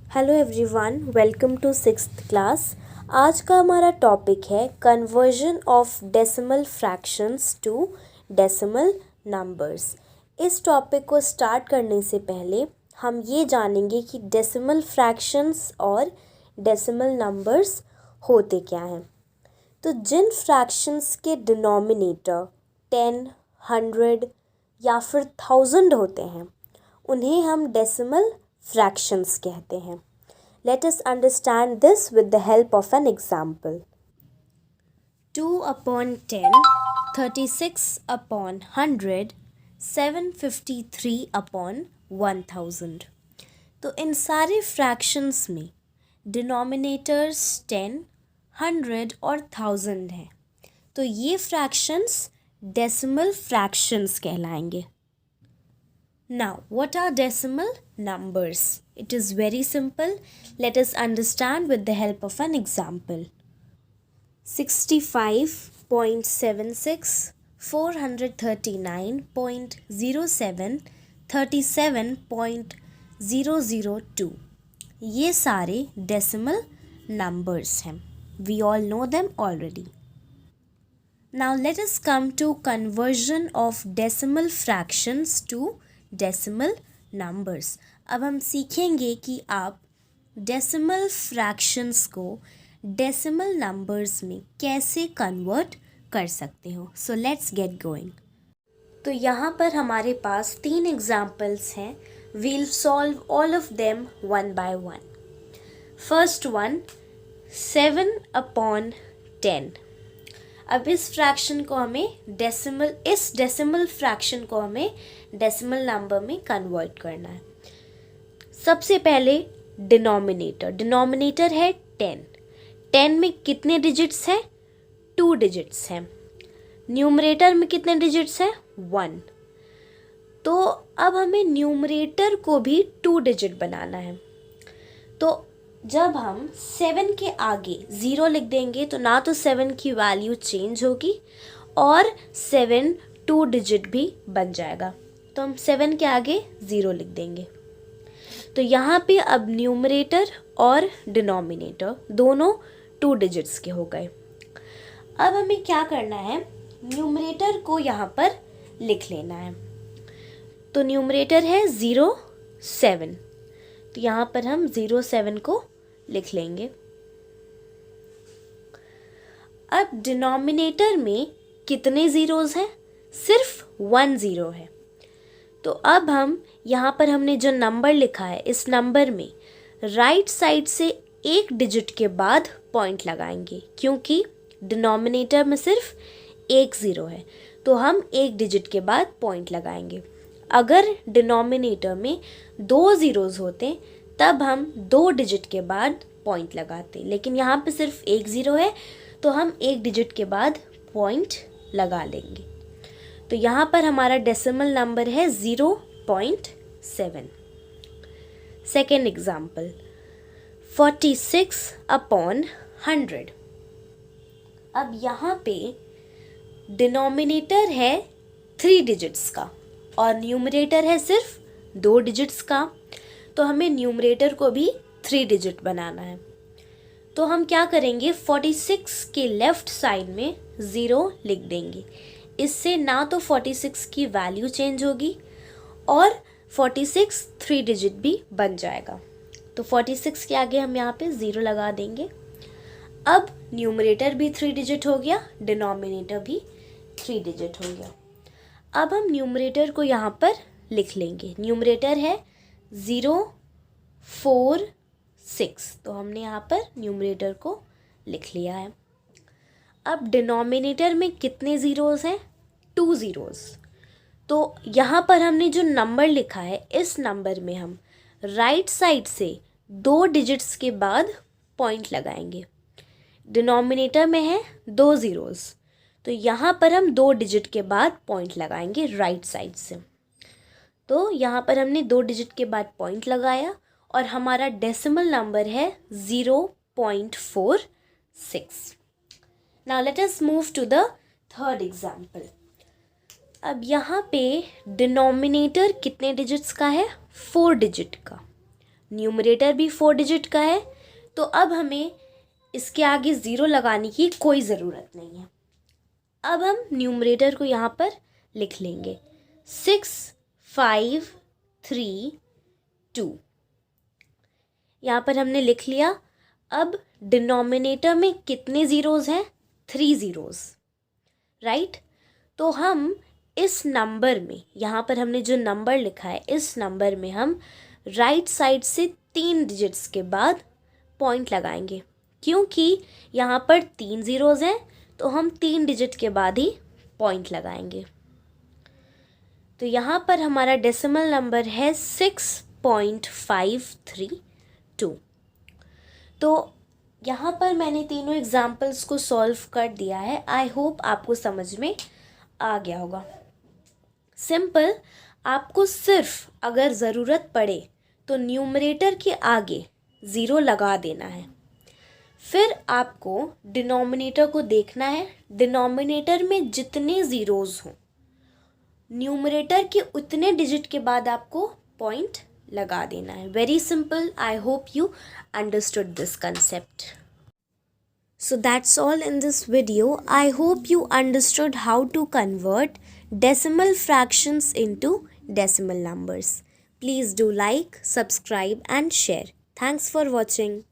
Hello everyone, welcome to sixth class. आज का हमारा टॉपिक है conversion of decimal fractions to decimal numbers. इस टॉपिक को स्टार्ट करने से पहले हम ये जानेंगे कि डेसिमल फ्रैक्शंस और डेसिमल नंबर्स होते क्या हैं। तो जिन फ्रैक्शंस के डिनोमिनेटर 10, 100 या फिर 1000 होते हैं उन्हें हम डेसिमल fractions कहते हैं। Let us understand this with the help of an example. 2 upon 10, 36 upon 100, 753 upon 1000। तो इन सारे fractions में denominators 10, 100 और 1000 हैं। तो ये fractions decimal fractions कहलाएंगे। Now, what are decimal numbers? It is very simple. Let us understand with the help of an example. 65.76, 439.07, 37.002. ये सारे decimal numbers हैं. We all know them already. Now, let us come to conversion of decimal fractions to decimal numbers. अब हम सीखेंगे कि आप decimal fractions को decimal numbers में कैसे कन्वर्ट कर सकते हो। So let's get going. तो यहाँ पर हमारे पास 3 एग्जाम्पल्स हैं। We'll solve all of them one by one. First one 7 upon 10। अब इस फ्रैक्शन को हमें डेसिमल फ्रैक्शन को हमें डेसिमल नंबर में कन्वर्ट करना है। सबसे पहले डिनोमिनेटर है 10। 10 में कितने डिजिट्स हैं? 2 डिजिट्स हैं। न्यूमरेटर में कितने डिजिट्स हैं? 1। तो अब हमें न्यूमरेटर को भी 2 डिजिट बनाना है। तो जब हम 7 के आगे 0 लिख देंगे तो ना तो 7 की वैल्यू चेंज होगी और 7 2 डिजिट भी बन जाएगा। तो हम 7 के आगे 0 लिख देंगे। तो यहाँ पे अब न्यूमरेटर और डिनोमिनेटर दोनों 2 डिजिट्स के हो गए। अब हमें क्या करना है? न्यूमरेटर को यहाँ पर लिख लेना है। तो न्यूमरेटर है 07। तो यहाँ पर हम 07 को लिख लेंगे। अब डिनोमिनेटर में कितने ज़ीरोज़ हैं? सिर्फ 1 ज़ीरो है। तो अब हम यहाँ पर हमने जो नंबर लिखा है इस नंबर में राइट साइड से एक डिजिट के बाद पॉइंट लगाएंगे, क्योंकि डिनोमिनेटर में सिर्फ 1 ज़ीरो है। तो हम एक डिजिट के बाद पॉइंट लगाएंगे। अगर डिनोमिनेटर में 2 ज़ीरोज़ होते तब हम 2 डिजिट के बाद पॉइंट लगाते, लेकिन यहाँ पे सिर्फ 1 ज़ीरो है तो हम एक डिजिट के बाद पॉइंट लगा लेंगे। तो यहाँ पर हमारा डेसिमल नंबर है 0.7। Second example 46 upon 100। अब यहाँ पे डिनोमिनेटर है 3 डिजिट्स का और न्यूमरेटर है सिर्फ 2 डिजिट्स का। तो हमें न्यूमरेटर को भी 3 डिजिट बनाना है। तो हम क्या करेंगे? 46 के लेफ्ट साइड में 0 लिख देंगे। इससे ना तो 46 की वैल्यू चेंज होगी और 46 3 डिजिट भी बन जाएगा। तो 46 के आगे हम यहाँ पे 0 लगा देंगे। अब न्यूमरेटर भी 3 डिजिट हो गया, डिनोमिनेटर भी 3 डिजिट हो गया। अब हम न्यूमरेटर को यहाँ पर लिख लेंगे। न्यूमरेटर है 046। तो हमने यहाँ पर न्यूमरेटर को लिख लिया है। अब डिनोमिनेटर में कितने ज़ीरोज़ हैं? 2 ज़ीरोज़। तो यहाँ पर हमने जो नंबर लिखा है इस नंबर में हम राइट साइड से 2 डिजिट्स के बाद पॉइंट लगाएंगे। डिनोमिनेटर में है 2 ज़ीरोज़, तो यहाँ पर हम 2 डिजिट के बाद पॉइंट लगाएंगे राइट साइड से। तो यहाँ पर हमने 2 डिजिट के बाद पॉइंट लगाया और हमारा डेसिमल नंबर है 0.46। Now let us move to the third example. अब यहाँ पे डिनोमिनेटर कितने डिजिट्स का है? 4 डिजिट का। न्यूमरेटर भी 4 डिजिट का है, तो अब हमें इसके आगे 0 लगाने की कोई ज़रूरत नहीं है। अब हम न्यूमरेटर को यहाँ पर लिख लेंगे 6 5 3 2। यहाँ पर हमने लिख लिया। अब डिनोमिनेटर में कितने ज़ीरोज़ हैं? 3 ज़ीरोज़, राइट। तो हम इस नंबर में, यहाँ पर हमने जो नंबर लिखा है, इस नंबर में हम राइट साइड से 3 डिजिट्स के बाद पॉइंट लगाएंगे, क्योंकि यहाँ पर 3 ज़ीरोज़ हैं, तो हम 3 डिजिट के बाद ही पॉइंट लगाएंगे। तो यहाँ पर हमारा डेसिमल नंबर है 6.532। तो यहाँ पर मैंने तीनों एग्जाम्पल्स को सॉल्व कर दिया है। आई होप आपको समझ में आ गया होगा। सिंपल, आपको सिर्फ अगर ज़रूरत पड़े तो न्यूमरेटर के आगे 0 लगा देना है। फिर आपको डिनोमिनेटर को देखना है, डिनोमिनेटर में जितने ज़ीरोज़ हों न्यूमरेटर के उतने डिजिट के बाद आपको पॉइंट लगा देना है। Very simple. I hope you understood this concept. So that's all in this video. I hope you understood how to convert decimal fractions into decimal numbers. Please do like, subscribe and share. Thanks for watching.